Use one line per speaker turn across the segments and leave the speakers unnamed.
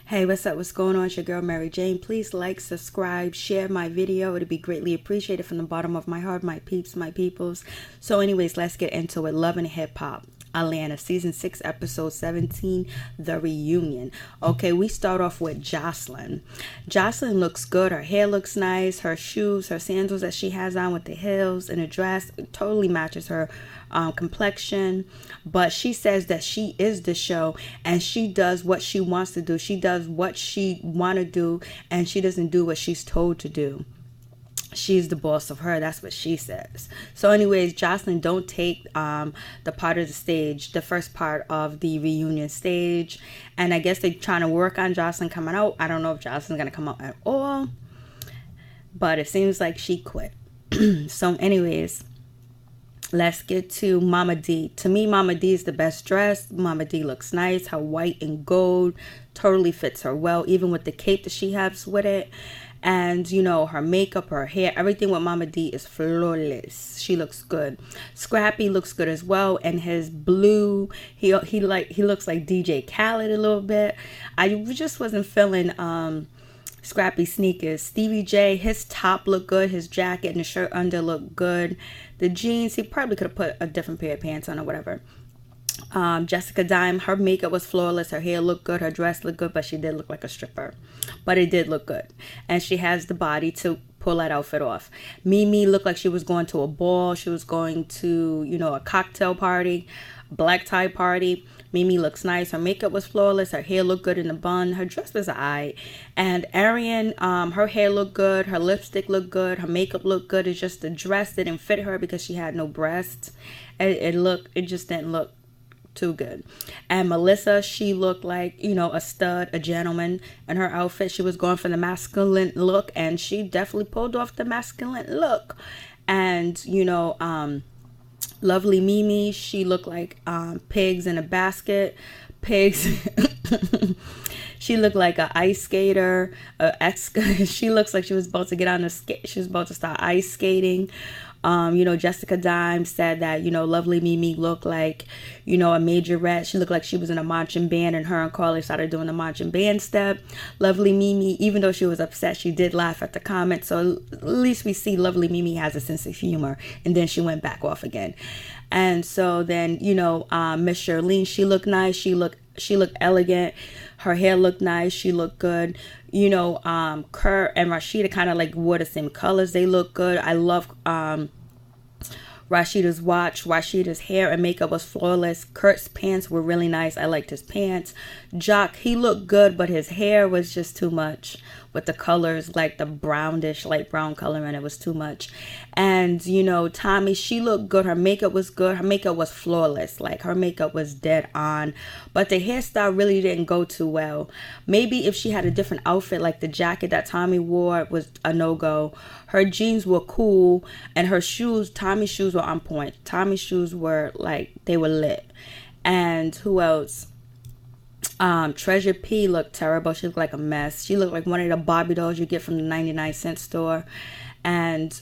Hey, what's up? What's going on? It's your girl Mary Jane. Please like, subscribe, share my video. It'd be greatly appreciated from the bottom of my heart, my peeps, my peoples. So anyways, let's get into it. Love and Hip Hop, Atlanta, season 6, episode 17, The Reunion. Okay, we start off with Jocelyn. Jocelyn looks good. Her hair looks nice. Her shoes, her sandals that she has on with the heels and a dress totally matches her complexion. But she says that she is the show and she does what she wants to do. She does what she want to do and she doesn't do what she's told to do. She's the boss of her. That's what she says. So anyways, Jocelyn don't take the part of the stage, the first part of the reunion stage. And I guess they're trying to work on Jocelyn coming out. I don't know if Jocelyn's going to come out at all. But it seems like she quit. So anyways, let's get to Mama D. To me, Mama D is the best dressed. Mama D looks nice. Her white and gold totally fits her well, even with the cape that she has with it. And, you know, her makeup, her hair, everything with Mama D is flawless. She looks good. Scrappy looks good as well. And his blue, he looks like DJ Khaled a little bit. I just wasn't feeling Scrappy sneakers. Stevie J, his top looked good. His jacket and the shirt under looked good. The jeans, he probably could have put a different pair of pants on or whatever. Jessica Dime, her makeup was flawless. Her hair looked good. Her dress looked good, but she did look like a stripper. But it did look good. And she has the body to pull that outfit off. Mimi looked like she was going to a ball. She was going to, you know, a cocktail party, black tie party. Mimi looks nice. Her makeup was flawless. Her hair looked good in the bun. Her dress was alright. And Arian, her hair looked good. Her lipstick looked good. Her makeup looked good. It's just the dress didn't fit her because she had no breasts. It just didn't look too good. And Melissa, she looked like, you know, a stud, a gentleman in her outfit. She was going for the masculine look, and she definitely pulled off the masculine look. And, you know, lovely Mimi, she looked like pigs in a basket. Pigs. She looked like an ice skater. She looks like she was about to get on the skate. She was about to start ice skating. You know, Jessica Dime said that, you know, lovely Mimi looked like, you know, a majorette. She looked like she was in a marching band, and her and Carly started doing the marching band step. Lovely Mimi, even though she was upset, she did laugh at the comment. So at least we see lovely Mimi has a sense of humor. And then she went back off again. And so then, you know, Miss Charlene, she looked nice. She looked elegant. Her hair looked nice. She looked good. You know, Kurt and Rashida kind of like wore the same colors. They look good. I love Rashida's watch. Rashida's hair and makeup was flawless. Kurt's pants were really nice. I liked his pants. Jock, he looked good, but his hair was just too much with the colors, like the brownish, light brown color, and it was too much. And, you know, Tommy, she looked good. Her makeup was good. Her makeup was flawless. Like, her makeup was dead on. But the hairstyle really didn't go too well. Maybe if she had a different outfit, like the jacket that Tommy wore was a no-go. Her jeans were cool, and her shoes, Tommy's shoes were on point. Tommy's shoes were, like, they were lit. And who else? Treasure P looked terrible. She looked like a mess. She looked like one of the Barbie dolls you get from the 99-cent store. And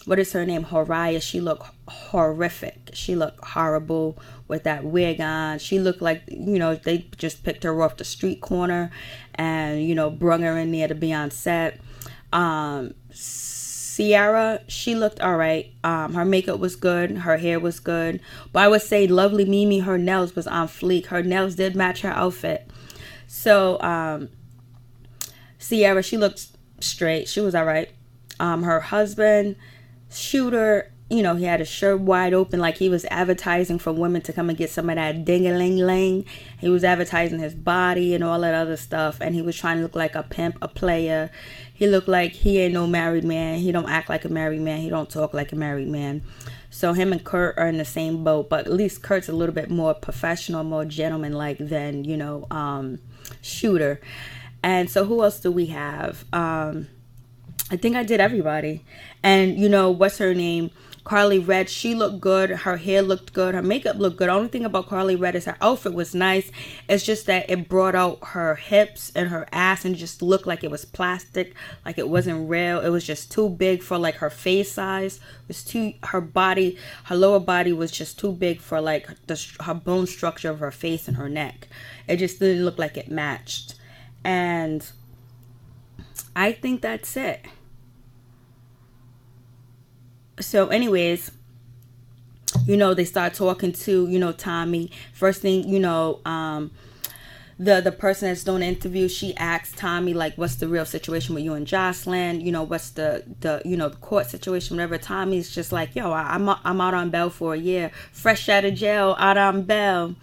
what is her name? Horaya. She looked horrific. She looked horrible with that wig on. She looked like, you know, they just picked her off the street corner and, you know, brung her in there to be on set. Sierra, she looked all right. Her makeup was good. Her hair was good. But I would say lovely Mimi, her nails was on fleek. Her nails did match her outfit. So, Sierra, she looked straight. She was all right. Her husband, Shooter, you know, he had his shirt wide open like he was advertising for women to come and get some of that ding-a-ling-ling. He was advertising his body and all that other stuff. And he was trying to look like a pimp, a player. He looked like he ain't no married man. He don't act like a married man. He don't talk like a married man. So him and Kurt are in the same boat. But at least Kurt's a little bit more professional, more gentleman-like than, you know, Shooter. And so who else do we have? I think I did everybody. And, you know, what's her name? Carly Red, she looked good. Her hair looked good. Her makeup looked good. The only thing about Carly Red is her outfit was nice. It's just that it brought out her hips and her ass and just looked like it was plastic, like it wasn't real. It was just too big for like her face size. It was too, her body, her lower body was just too big for like her bone structure of her face and her neck. It just didn't look like it matched. And I think that's it. So anyways, they start talking to, Tommy. First thing, the person that's doing the interview, she asks Tommy, like, what's the real situation with you and Jocelyn? What's the court situation, whatever. Tommy's just like, yo, I'm out on bail for a year. Fresh out of jail, out on bail.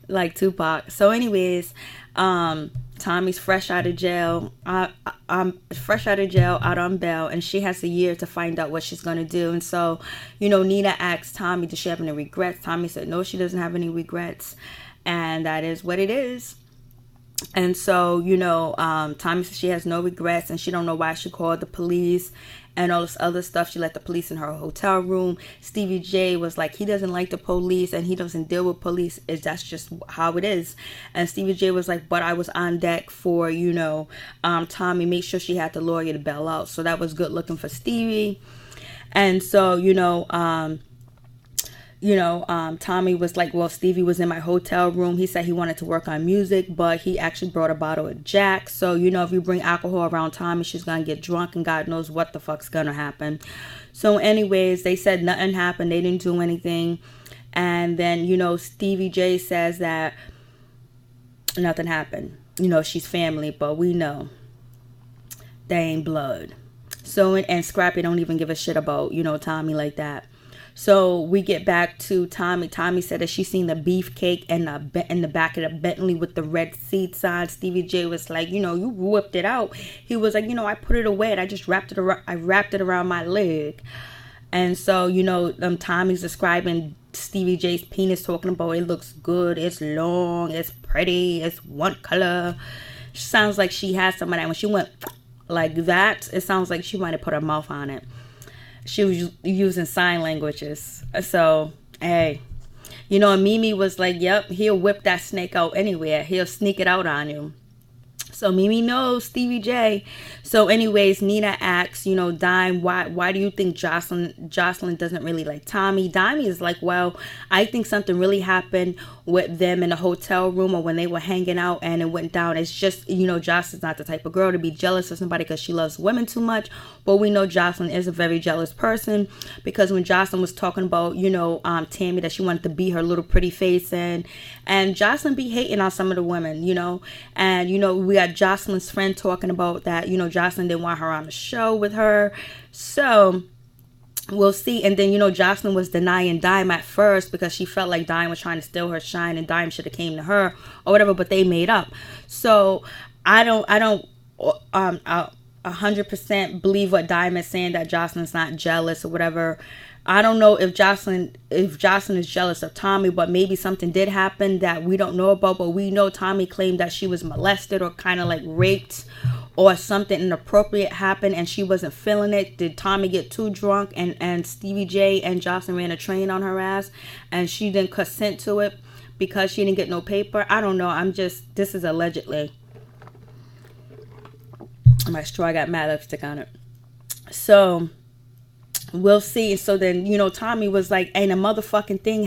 Like Tupac. So anyways, Tommy's fresh out of jail. I'm fresh out of jail, out on bail, and she has a year to find out what she's gonna do. And so, Nina asked Tommy, does she have any regrets? Tommy said no, she doesn't have any regrets, and that is what it is. And so, Tommy says she has no regrets, and she don't know why she called the police and all this other stuff. She let the police in her hotel room. Stevie J was like, he doesn't like the police and he doesn't deal with police. That's just how it is. And Stevie J was like, but I was on deck for, Tommy, make sure she had the lawyer to bail out. So that was good looking for Stevie. And so, Tommy was like, well, Stevie was in my hotel room. He said he wanted to work on music, but he actually brought a bottle of Jack. So, if you bring alcohol around Tommy, she's going to get drunk and God knows what the fuck's going to happen. So anyways, they said nothing happened. They didn't do anything. And then, Stevie J says that nothing happened. She's family, but we know they ain't blood. So, and Scrappy don't even give a shit about, Tommy like that. So we get back to Tommy. Tommy said that she seen the beefcake in the back of the Bentley with the red seats on. Stevie J was like, you whipped it out. He was like, I put it away and I just wrapped it around my leg. And so, Tommy's describing Stevie J's penis, talking about it looks good, it's long, it's pretty, it's one color. She sounds like she had some of that. When she went like that, it sounds like she might have put her mouth on it. She was using sign languages. So, hey, and Mimi was like, yep, he'll whip that snake out anywhere. He'll sneak it out on you. So Mimi knows Stevie J. So anyways, Nina asks, Dime, why do you think Jocelyn doesn't really like Tommy? Dime is like, well, I think something really happened with them in the hotel room or when they were hanging out and it went down. It's just, Jocelyn's not the type of girl to be jealous of somebody because she loves women too much. But we know Jocelyn is a very jealous person because when Jocelyn was talking about, Tammy, that she wanted to be her little pretty face and Jocelyn be hating on some of the women, and, we got Jocelyn's friend talking about that, Jocelyn didn't want her on the show with her. So we'll see. And then, Jocelyn was denying Dime at first because she felt like Dime was trying to steal her shine and Dime should have came to her or whatever, but they made up. So I don't 100% believe what Dime is saying, that Jocelyn's not jealous or whatever. I don't know if Jocelyn is jealous of Tommy, but maybe something did happen that we don't know about. But we know Tommy claimed that she was molested or kind of like raped or something inappropriate happened and she wasn't feeling it. Did Tommy get too drunk and Stevie J and Jocelyn ran a train on her ass and she didn't consent to it because she didn't get no paper? I don't know. This is allegedly. My straw got mad lipstick on it. So we'll see. So then, Tommy was like, ain't a motherfucking thing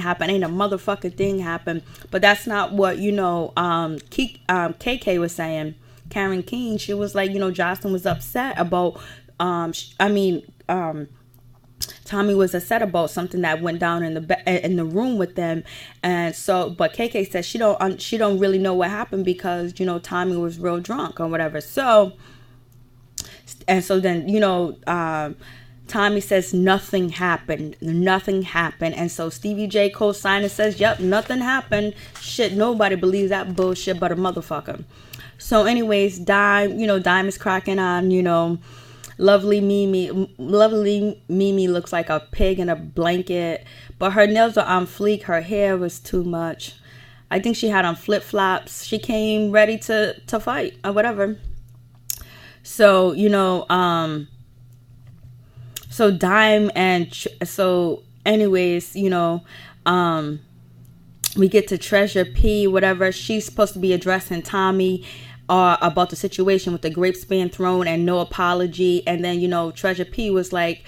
happened. But that's not what, KK was saying. Karen King, she was like, Jocelyn was upset about, Tommy was upset about something that went down in the room with them. And so, but KK said she don't really know what happened because, Tommy was real drunk or whatever. So, and so then, Tommy says nothing happened. And so Stevie J co-signed and says, yep, nothing happened. Shit, nobody believes that bullshit but a motherfucker. So anyways, Dime is cracking on, lovely Mimi looks like a pig in a blanket, but her nails are on fleek. Her hair was too much. I think she had on flip-flops. She came ready to fight or whatever. So, so Dime so anyways, we get to Treasure P, whatever. She's supposed to be addressing Tommy. about the situation with the grapes being thrown and no apology. And then, Treasure P was like,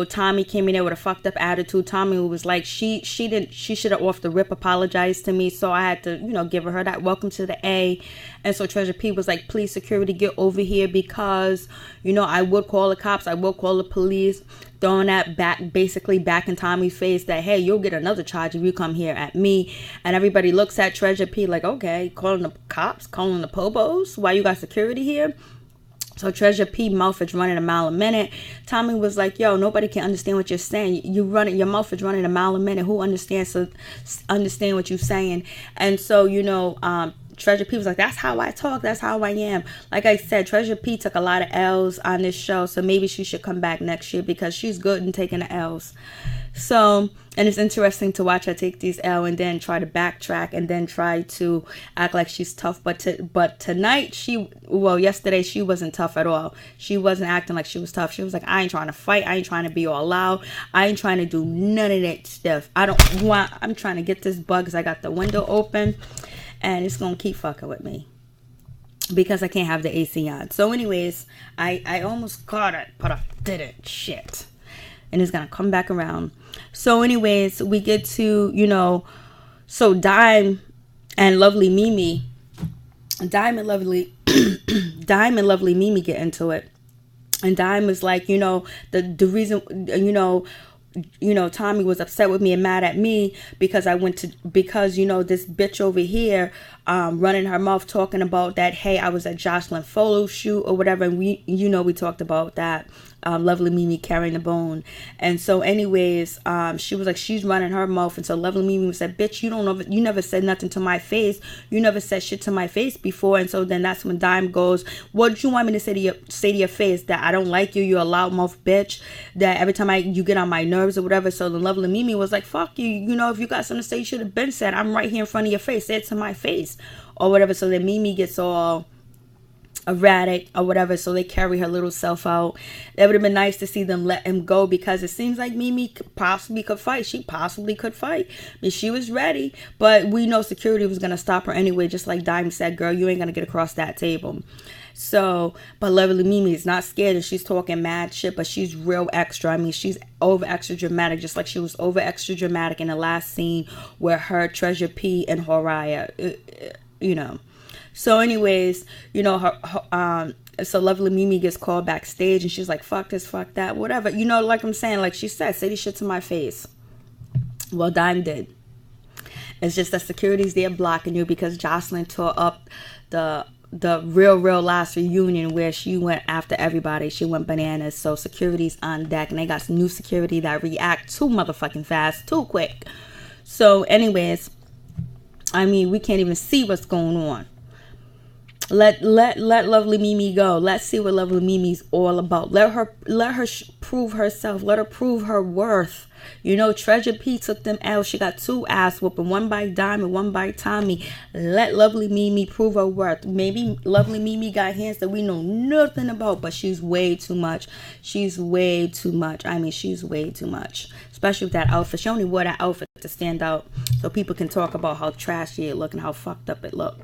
Tommy came in there with a fucked up attitude. Tommy was like, she should have off the rip apologized to me. So I had to, give her that welcome to the A. And so Treasure P was like, please, security, get over here, because, I would call the cops. I will call the police, throwing that basically back in Tommy's face that, hey, you'll get another charge if you come here at me. And everybody looks at Treasure P like, okay, calling the cops, calling the pobos, why you got security here? So Treasure P mouth is running a mile a minute. Tommy was like, yo, nobody can understand what you're saying. Your mouth is running a mile a minute. Who understand what you're saying? And so, Treasure P was like, that's how I talk. That's how I am. Like I said, Treasure P took a lot of L's on this show. So maybe she should come back next year, because she's good in taking the L's. So, and it's interesting to watch her take these L and then try to backtrack and then try to act like she's tough. But tonight, yesterday she wasn't tough at all. She wasn't acting like she was tough. She was like, I ain't trying to fight. I ain't trying to be all loud. I ain't trying to do none of that stuff. I'm trying to get this bug because I got the window open and it's going to keep fucking with me because I can't have the AC on. So anyways, I almost caught it, but I didn't. Shit. And it's going to come back around. So anyways, we get to, so Dime and Lovely Mimi get into it. And Dime is like, the reason, Tommy was upset with me and mad at me because this bitch over here running her mouth talking about that, hey, I was at Jocelyn photo shoot or whatever. And we talked about that. Lovely Mimi carrying the bone. And so anyways, she was like, she's running her mouth. And so Lovely Mimi said, bitch, you never said nothing to my face. You never said shit to my face before. And so then that's when Dime goes, what do you want me to say to your face? That I don't like you, you're a loudmouth bitch, that every time you get on my nerves or whatever. So then Lovely Mimi was like, fuck you, if you got something to say, you should have been said. I'm right here in front of your face, say it to my face or whatever. So then Mimi gets all erratic or whatever, so they carry her little self out. It would have been nice to see them let him go, because it seems like Mimi possibly could fight. She possibly could fight. I mean, she was ready, but we know security was going to stop her anyway, just like Dime said, girl, you ain't going to get across that table. So, but Lovely Mimi is not scared, and she's talking mad shit, but she's real extra. I mean, she's over extra dramatic, just like she was over extra dramatic in the last scene where her, Treasure P, and Horaya, So anyways, so Lovely Mimi gets called backstage and she's like, fuck this, fuck that, whatever. Like I'm saying, like she said, say this shit to my face. Well, Dime did. It's just that security's there blocking you because Jocelyn tore up the real last reunion where she went after everybody. She went bananas. So security's on deck, and they got some new security that react too motherfucking fast, too quick. So anyways, I mean, we can't even see what's going on. Let Lovely Mimi go. Let's see what Lovely Mimi's all about. Let her prove herself. Let her prove her worth. Treasure P took them out. She got 2 ass whooping, one by Dime and one by Tommy. Let Lovely Mimi prove her worth. Maybe Lovely Mimi got hands that we know nothing about, but she's way too much. She's way too much. I mean, she's way too much. Especially with that outfit. She only wore that outfit to stand out so people can talk about how trashy it looked and how fucked up it looked.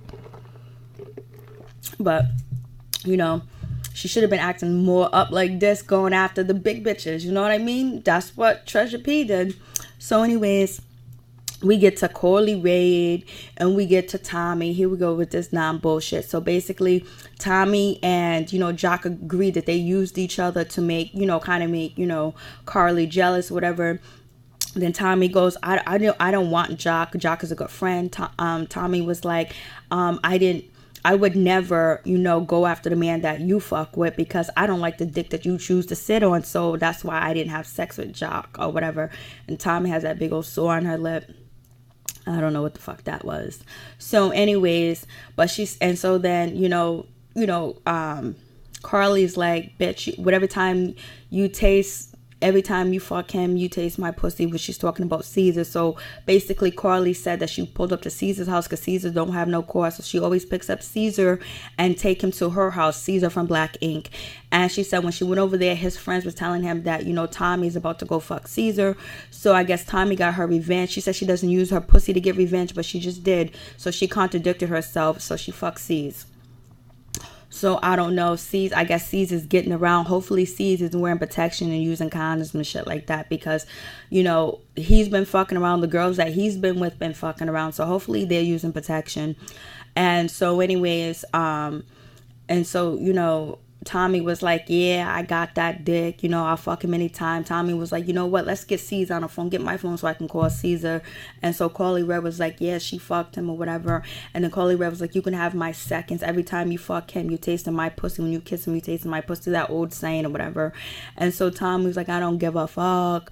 But, she should have been acting more up like this, going after the big bitches. You know what I mean? That's what Treasure P did. So anyways, we get to Corley Raid and we get to Tommy. Here we go with this non-bullshit. So basically, Tommy and, Jock agreed that they used each other to make, kind of make, Carly jealous, whatever. Then Tommy goes, I don't want Jock. Jock is a good friend. Tommy was like, I would never, go after the man that you fuck with because I don't like the dick that you choose to sit on. So that's why I didn't have sex with Jock or whatever. And Tommy has that big old sore on her lip. I don't know what the fuck that was. So anyways, and so then, Carly's like, bitch, every time you fuck him, you taste my pussy, which she's talking about Caesar. So basically, Carly said that she pulled up to Caesar's house because Caesar don't have no car. So she always picks up Caesar and take him to her house, Caesar from Black Ink. And she said when she went over there, his friends was telling him that, Tommy's about to go fuck Caesar. So I guess Tommy got her revenge. She said she doesn't use her pussy to get revenge, but she just did. So she contradicted herself. So she fucked Caesar. So I don't know. I guess C's is getting around. Hopefully C's is wearing protection and using condoms and shit like that, because, you know, he's been fucking around. The girls that he's been with been fucking around. So hopefully they're using protection. And so anyways, and so, you know, Tommy was like, yeah, I got that dick. You know, I'll fuck him anytime. Tommy was like, you know what? Let's get Caesar on the phone. Get my phone so I can call Caesar. And so Carly Red was like, yeah, she fucked him or whatever. And then Carly Red was like, you can have my seconds. Every time you fuck him, you tasting my pussy. When you kiss him, you tasting my pussy. That old saying or whatever. And so Tommy was like, I don't give a fuck.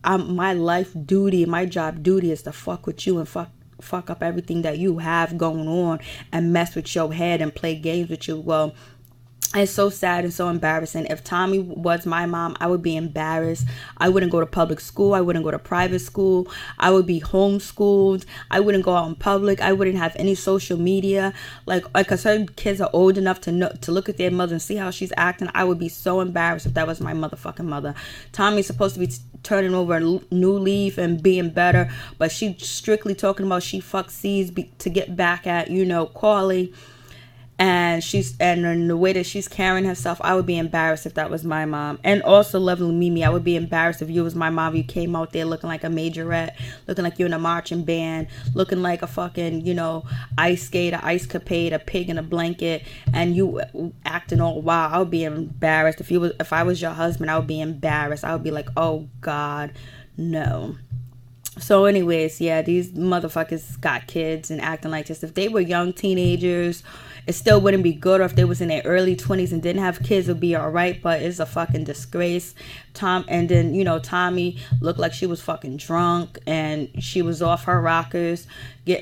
My life duty, my job duty is to fuck with you and fuck up everything that you have going on and mess with your head and play games with you. Well, it's so sad and so embarrassing. If Tommy was my mom, I would be embarrassed. I wouldn't go to public school. I wouldn't go to private school. I would be homeschooled. I wouldn't go out in public. I wouldn't have any social media. Like because her kids are old enough to look at their mother and see how she's acting. I would be so embarrassed if that was my motherfucking mother. Tommy's supposed to be turning over a new leaf and being better, but she's strictly talking about she fucked C's to get back at, you know, Carly. And the way that she's carrying herself, I would be embarrassed if that was my mom. And also, lovely Mimi, I would be embarrassed if you was my mom. You came out there looking like a majorette, looking like you're in a marching band, looking like a fucking, you know, ice skater, ice capade, a pig in a blanket, and you acting all wild. I would be embarrassed. If I was your husband, I would be embarrassed. I would be like, oh God, no. So anyways, yeah, these motherfuckers got kids and acting like this. If they were young teenagers, it still wouldn't be good. Or if they was in their early 20s and didn't have kids, it would be all right. But it's a fucking disgrace. And then, you know, Tommy looked like she was fucking drunk and she was off her rockers.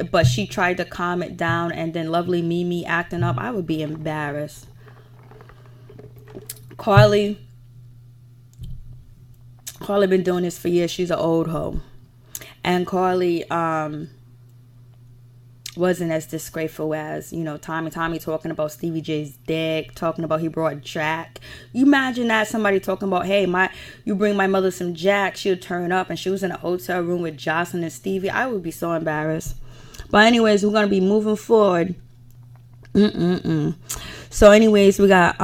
But she tried to calm it down. And then lovely Mimi acting up. I would be embarrassed. Carly been doing this for years. She's an old hoe. And Carly wasn't as disgraceful as, you know, Tommy talking about Stevie J's dick, talking about he brought Jack. You imagine that, somebody talking about, hey, you bring my mother some Jack, she'll turn up, and she was in a hotel room with Jocelyn and Stevie. I would be so embarrassed. But anyways, we're gonna be moving forward. So anyways, we got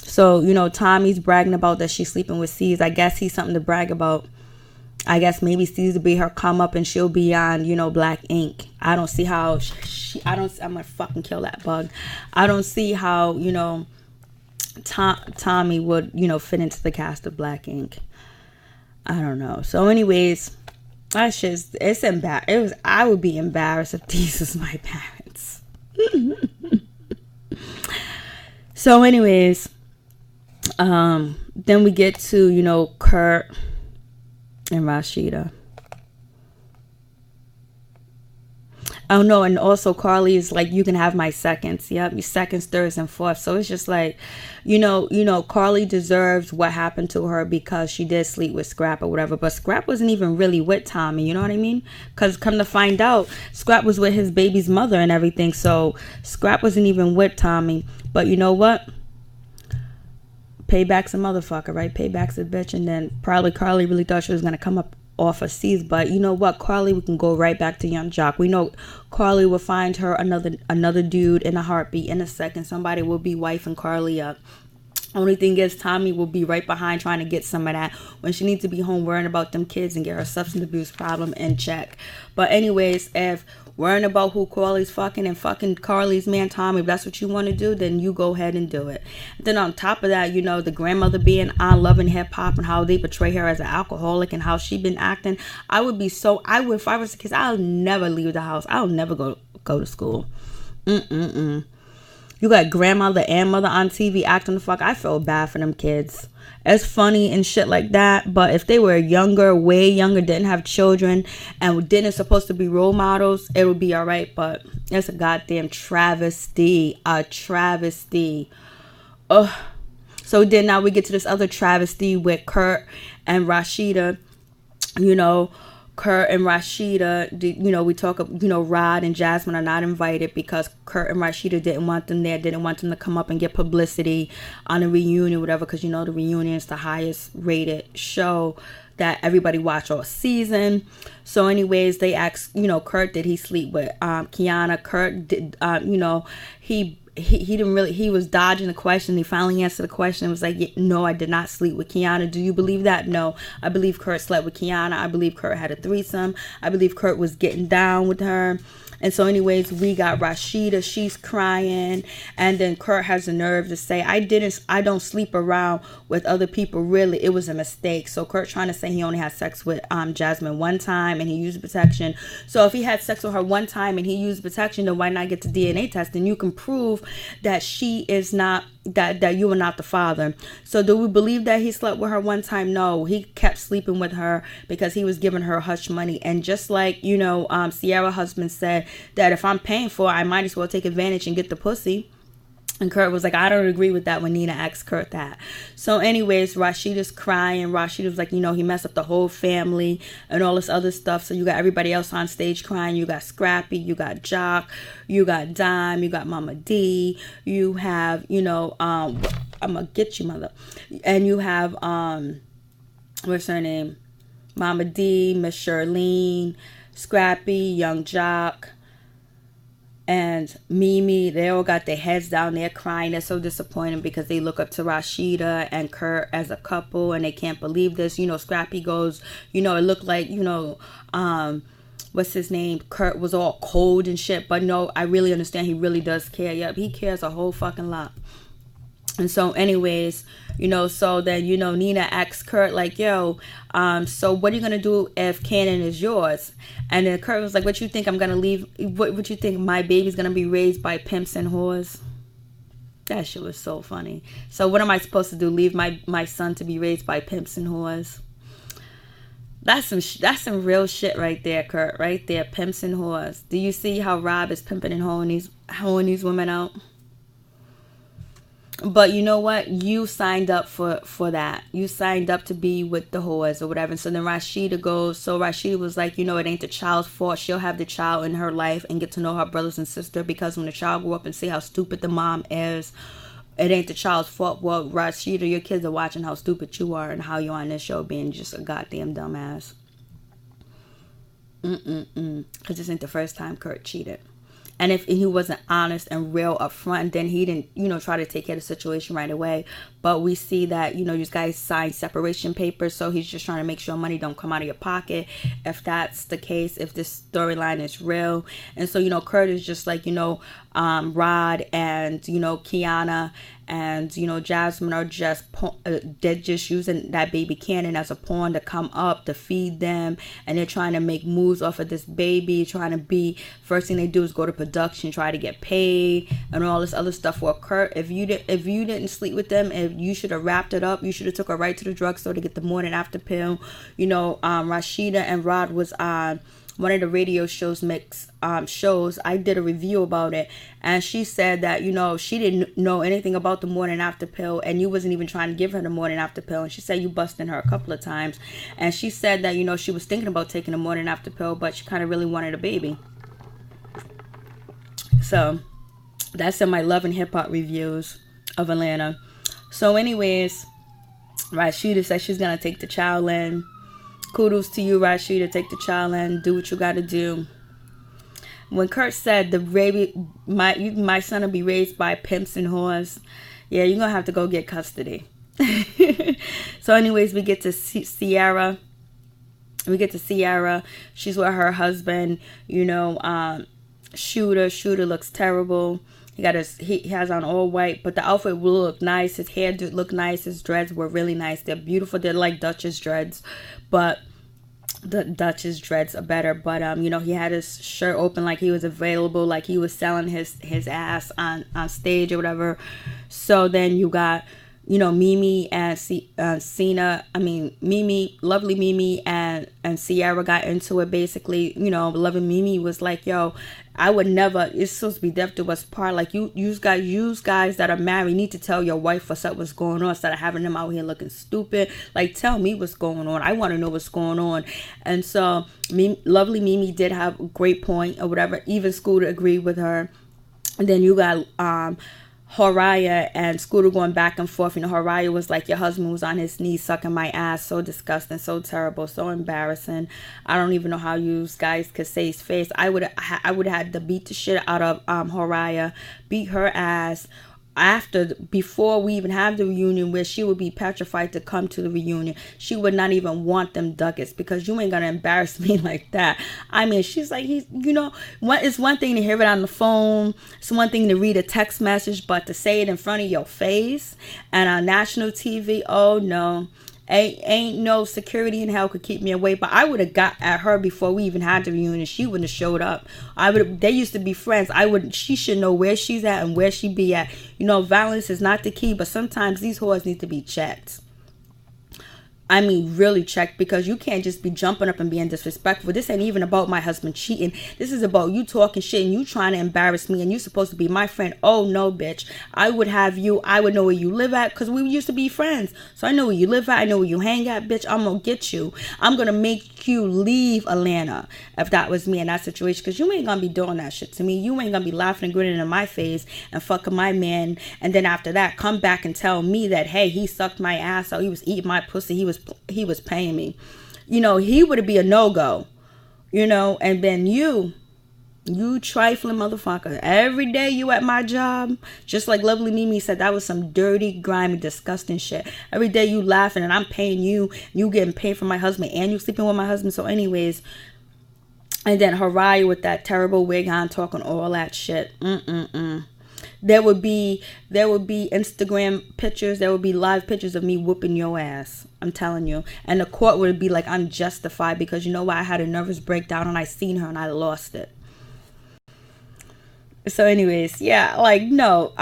so, you know, Tommy's bragging about that she's sleeping with C's. I guess he's something to brag about. I guess maybe C's will be her come up and she'll be on, you know, Black Ink. I don't see how I'm gonna fucking kill that bug. I don't see how, you know, Tommy would, you know, fit into the cast of Black Ink. I don't know. So anyways, I would be embarrassed if these was my parents. So anyways, then we get to, you know, Kurt and Rashida. Oh no, and also Carly is like, you can have my seconds. Yep, your seconds, thirds, and fourths. So it's just like, you know, Carly deserves what happened to her because she did sleep with Scrap or whatever. But Scrap wasn't even really with Tommy, you know what I mean? Because come to find out, Scrap was with his baby's mother and everything. So Scrap wasn't even with Tommy. But you know what? Payback's a motherfucker, right? Payback's a bitch. And then probably Carly really thought she was going to come up off of C's, but you know what, Carly, we can go right back to Young Jock. We know Carly will find her another dude in a heartbeat. In a second, somebody will be wifing Carly up. Only thing is, Tommy will be right behind trying to get some of that when she needs to be home worrying about them kids and get her substance abuse problem in check. But anyways, if worrying about who Carly's fucking and fucking Carly's man Tommy, if that's what you want to do, then you go ahead and do it. Then on top of that, you know, the grandmother being on Love and Hip Hop and how they portray her as an alcoholic and how she been acting. If I was a kid, I'll never leave the house. I'll never go to school. You got grandmother and mother on TV acting the fuck. I feel bad for them kids. It's funny and shit like that, but if they were younger, way younger, didn't have children, and didn't supposed to be role models, it would be alright. But it's a goddamn travesty. A travesty. Ugh. So then now we get to this other travesty with Kurt and Rashida. You know, Kurt and Rashida, you know, we talk, you know, Rod and Jasmine are not invited because Kurt and Rashida didn't want them there, didn't want them to come up and get publicity on a reunion, whatever, because, you know, the reunion is the highest rated show that everybody watch all season. So anyways, they asked, you know, Kurt, did he sleep with Kiana? Kurt did, you know, he he didn't really, he was dodging the question. He finally answered the question. It was like, no, I did not sleep with Kiana. Do you believe that? No, I believe Kurt slept with Kiana. I believe Kurt had a threesome. I believe Kurt was getting down with her. And so anyways, we got Rashida. She's crying. And then Kurt has the nerve to say, I don't sleep around with other people. Really, it was a mistake. So Kurt trying to say he only had sex with Jasmine one time and he used protection. So if he had sex with her one time and he used protection, then why not get the DNA test? And you can prove that she is not, that you are not the father. So do we believe that he slept with her one time? No, he kept sleeping with her because he was giving her hush money. And just like, you know, Sierra's husband said that if I'm paying for it, I might as well take advantage and get the pussy. And Kurt was like, I don't agree with that when Nina asked Kurt that. So anyways, Rashida's crying. Rashida was like, you know, he messed up the whole family and all this other stuff. So you got everybody else on stage crying. You got Scrappy, you got Jock, you got Dime, you got Mama D. You have, you know, I'm gonna get you, mother. And you have, what's her name? Mama D, Miss Charlene, Scrappy, Young Jock, and Mimi. They all got their heads down. They're crying. They're so disappointed because they look up to Rashida and Kurt as a couple and they can't believe this. You know, Scrappy goes, you know, it looked like, you know, what's his name? Kurt was all cold and shit. But no, I really understand. He really does care. Yep, he cares a whole fucking lot. And so anyways, you know, so then, you know, Nina asks Kurt like, yo, so what are you going to do if Cannon is yours? And then Kurt was like, what you think I'm going to leave? What you think my baby's going to be raised by pimps and whores? That shit was so funny. So what am I supposed to do? Leave my son to be raised by pimps and whores? That's some real shit right there, Kurt. Right there, pimps and whores. Do you see how Rob is pimping and hoeing these women out? But you know what? You signed up for that. You signed up to be with the whores or whatever. And so then Rashida goes. So Rashida was like, you know, it ain't the child's fault. She'll have the child in her life and get to know her brothers and sister. Because when the child grow up and see how stupid the mom is, it ain't the child's fault. Well, Rashida, your kids are watching how stupid you are and how you're on this show being just a goddamn dumbass. Because this ain't the first time Kurt cheated. And if he wasn't honest and real up front, then he didn't, you know, try to take care of the situation right away. But we see that, you know, these guys signed separation papers. So he's just trying to make sure money don't come out of your pocket. If that's the case, if this storyline is real. And so, you know, Kurt is just like, you know, Rod and, you know, Kiana and, you know, Jasmine are just they're just using that baby Cannon as a pawn to come up to feed them, and they're trying to make moves off of this baby, trying to be, first thing they do is go to production, try to get paid and all this other stuff. For Kurt, if you didn't sleep with them, if you should have wrapped it up, you should have took her right to the drugstore to get the morning after pill. You know, Rashida and Rod was on one of the radio shows shows. I did a review about it, and she said that, you know, she didn't know anything about the morning after pill, and you wasn't even trying to give her the morning after pill. And she said you busted her a couple of times, and she said that, you know, she was thinking about taking the morning after pill, but she kind of really wanted a baby. So that's in my Love and Hip Hop reviews of Atlanta. So anyways, Rashida said she's gonna take the child in. Kudos to you, Rashida. Take the child in. Do what you got to do. When Kurt said the baby, my son will be raised by pimps and whores, yeah, you're gonna have to go get custody. So, anyways, we get to Sierra. She's with her husband. You know, Shooter. Shooter looks terrible. He has on all white, but the outfit will look nice. His hair did look nice. His dreads were really nice. They're beautiful. They're like Duchess dreads, but the Duchess dreads are better. But you know, he had his shirt open like he was available, like he was selling his ass on stage or whatever. So then you got, you know, Mimi and lovely Mimi and Sierra got into it. Basically, you know, loving Mimi was like, yo, I would never, it's supposed to be death do us part. Like, you guys that are married need to tell your wife what's going on, instead of having them out here looking stupid. Like, tell me what's going on. I want to know what's going on. And so lovely Mimi did have a great point or whatever. Even Scooter agreed with her. And then you got Horaya and Scooter going back and forth. You know, Horaya was like, your husband was on his knees sucking my ass. So disgusting, so terrible, so embarrassing. I don't even know how you guys could say his face. I would have had to beat the shit out of Horaya, beat her ass before we even have the reunion, where she would be petrified to come to the reunion. She would not even want them ducats, because you ain't gonna embarrass me like that. I mean, she's like, it's one thing to hear it on the phone, it's one thing to read a text message, but to say it in front of your face and on national TV, oh no. Ain't no security in hell could keep me away. But I would have got at her before we even had the reunion. She wouldn't have showed up. They used to be friends. She should know where she's at and where she be at. You know, violence is not the key, but sometimes these whores need to be checked. I mean, really checked, because you can't just be jumping up and being disrespectful. This ain't even about my husband cheating. This is about you talking shit and you trying to embarrass me, and you supposed to be my friend. Oh no, bitch. I would know where you live at, because we used to be friends. So I know where you live at. I know where you hang at, bitch. I'm gonna get you. I'm gonna make you leave Atlanta if that was me in that situation, because you ain't gonna be doing that shit to me. You ain't gonna be laughing and grinning in my face and fucking my man, and then after that come back and tell me that, hey, he sucked my ass out, he was eating my pussy, he was paying me. You know, he would be a no-go. You know, and then you trifling motherfucker. Every day you at my job, just like Lovely Mimi said, that was some dirty, grimy, disgusting shit. Every day you laughing and I'm paying you, you getting paid for my husband, and you sleeping with my husband. So anyways, and then Horaya with that terrible wig on, talking all that shit. There would be Instagram pictures, there would be live pictures of me whooping your ass. I'm telling you. And the court would be like, I'm justified, because you know why? I had a nervous breakdown and I seen her and I lost it. So anyways, yeah, like, no,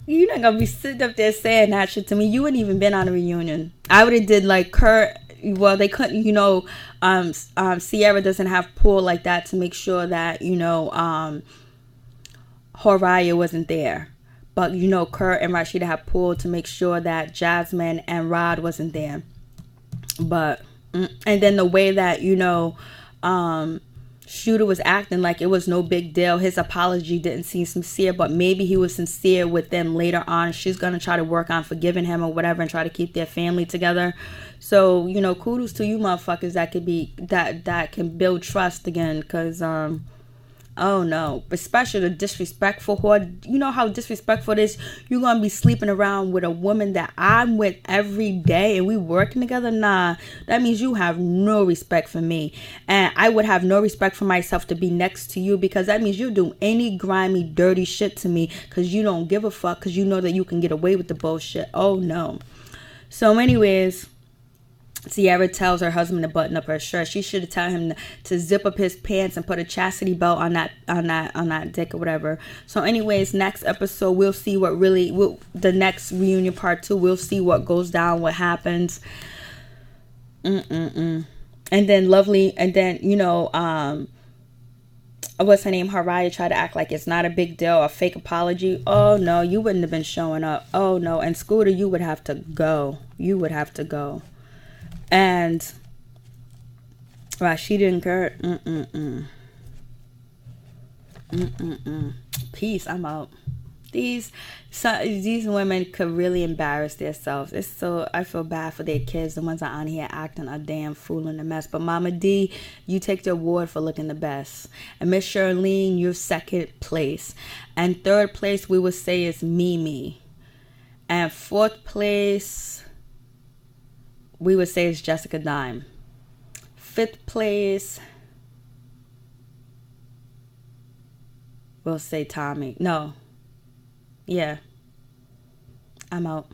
you're not gonna be sitting up there saying that shit to me. You wouldn't even been on a reunion. I would have did like Kurt. Well, they couldn't, you know, Sierra doesn't have pull like that to make sure that, you know, Horaya wasn't there. But, you know, Kurt and Rashida have pulled to make sure that Jasmine and Rod wasn't there. But, and then the way that, you know, Shooter was acting like it was no big deal. His apology didn't seem sincere, but maybe he was sincere with them later on. She's going to try to work on forgiving him or whatever and try to keep their family together. So, you know, kudos to you motherfuckers that can build trust again, because, oh no, especially the disrespectful whore. You know how disrespectful it is? You're gonna be sleeping around with a woman that I'm with every day and we working together? Nah, that means you have no respect for me. And I would have no respect for myself to be next to you, because that means you do any grimy, dirty shit to me, because you don't give a fuck, because you know that you can get away with the bullshit. Oh no. So anyways, Sierra tells her husband to button up her shirt. She should have told him to zip up his pants and put a chastity belt on that dick or whatever. So anyways, next episode we'll see the next reunion part 2. We'll see what goes down, what happens. And then Lovely, and then, you know, what's her name? Horaya tried to act like it's not a big deal, a fake apology. Oh no, you wouldn't have been showing up. Oh no. And Scooter, you would have to go. You would have to go. And Rashida and Kurt, peace. I'm out. These women could really embarrass themselves. I feel bad for their kids, the ones that are on here acting a damn fool in a mess. But Mama D, you take the award for looking the best. And Miss Charlene, you're second place. And third place we would say is Mimi. And fourth place we would say it's Jessica Dime. Fifth place, we'll say Tommy. No. Yeah. I'm out.